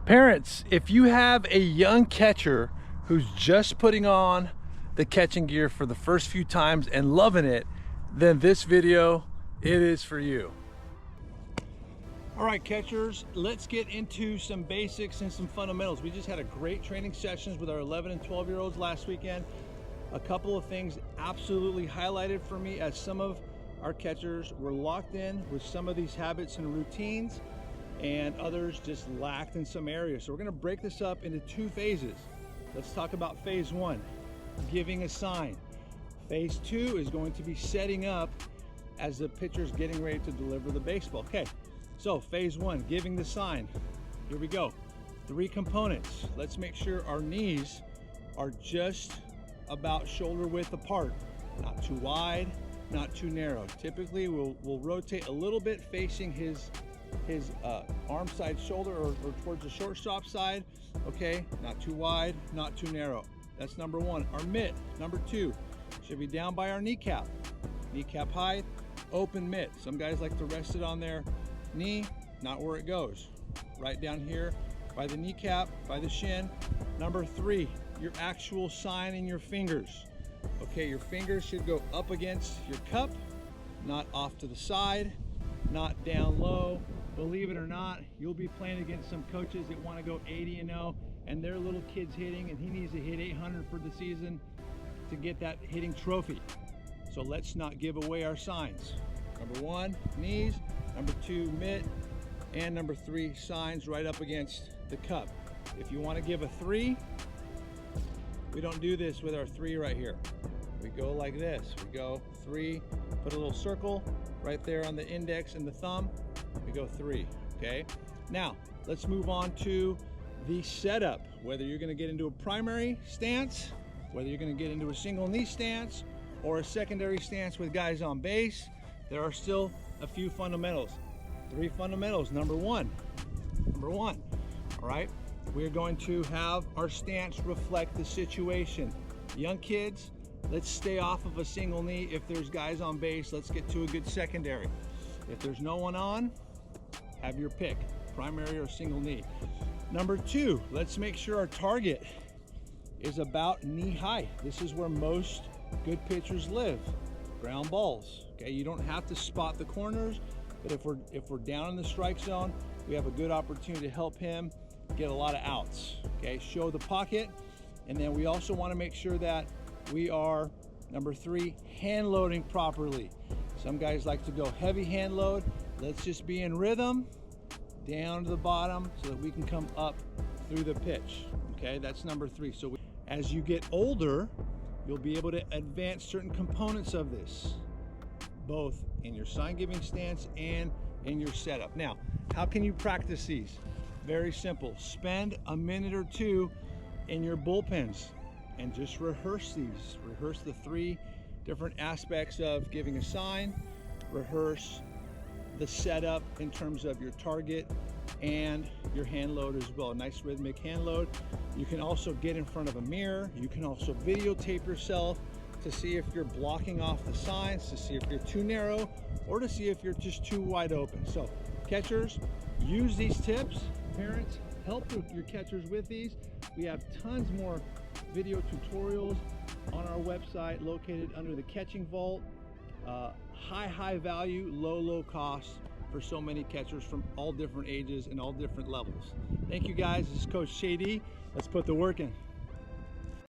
Parents, if you have a young catcher who's just putting on the catching gear for the first few times and loving it, then this video, it is for you. All right, catchers, let's get into some basics and some fundamentals. We just had a great training sessions with our 11 and 12-year-olds last weekend. A couple of things absolutely highlighted for me as some of our catchers were locked in with some of these habits and routines, and others just lacked in some areas. So we're gonna break this up into two phases. Let's talk about phase one, giving a sign. Phase two is going to be setting up as the pitcher's getting ready to deliver the baseball. Okay, so phase one, giving the sign. Here we go. 3 components. Let's make sure our knees are just about shoulder width apart, not too wide, not too narrow. Typically we'll rotate a little bit facing his arm side shoulder or towards the shortstop side. Okay, not too wide, not too narrow. That's number one. Our mitt, number 2, should be down by our kneecap. Kneecap height, open mitt. Some guys like to rest it on their knee, not where it goes. Right down here by the kneecap, by the shin. Number 3, your actual sign in your fingers. Okay, your fingers should go up against your cup, not off to the side, not down low. Believe it or not, you'll be playing against some coaches that want to go 80-0 and their little kid's hitting and he needs to hit 800 for the season to get that hitting trophy. So let's not give away our signs. Number 1, knees. Number 2, mitt. And number 3, signs right up against the cup. If you want to give a 3, we don't do this with our 3 right here. We go like this. We go 3, put a little circle right there on the index and the thumb. We go 3, okay? Now, let's move on to the setup. Whether you're gonna get into a primary stance, whether you're gonna get into a single knee stance or a secondary stance with guys on base, there are still a few fundamentals. 3 fundamentals. Number one, all right? We're going to have our stance reflect the situation. Young kids, let's stay off of a single knee. If there's guys on base, let's get to a good secondary. If there's no one on, have your pick, primary or single knee. Number 2, let's make sure our target is about knee height. This is where most good pitchers live, ground balls. Okay, you don't have to spot the corners, but if we're down in the strike zone, we have a good opportunity to help him get a lot of outs. Okay, show the pocket, and then we also want to make sure that we are, number 3, hand loading properly. Some guys like to go heavy hand load. Let's just be in rhythm, down to the bottom so that we can come up through the pitch. Okay, that's number 3. So as you get older, you'll be able to advance certain components of this, both in your sign giving stance and in your setup. Now, how can you practice these? Very simple. Spend a minute or 2 in your bullpens and just rehearse these. Rehearse the 3 different aspects of giving a sign. Rehearse the setup in terms of your target and your hand load as well. Nice rhythmic hand load. You can also get in front of a mirror. You can also videotape yourself to see if you're blocking off the signs, to see if you're too narrow, or to see if you're just too wide open. So catchers, use these tips. Parents, help your catchers with these. We have tons more video tutorials on our website located under the Catching Vault. High value, low cost for so many catchers from all different ages and all different levels. Thank you guys. This is Coach Shady. Let's put the work in.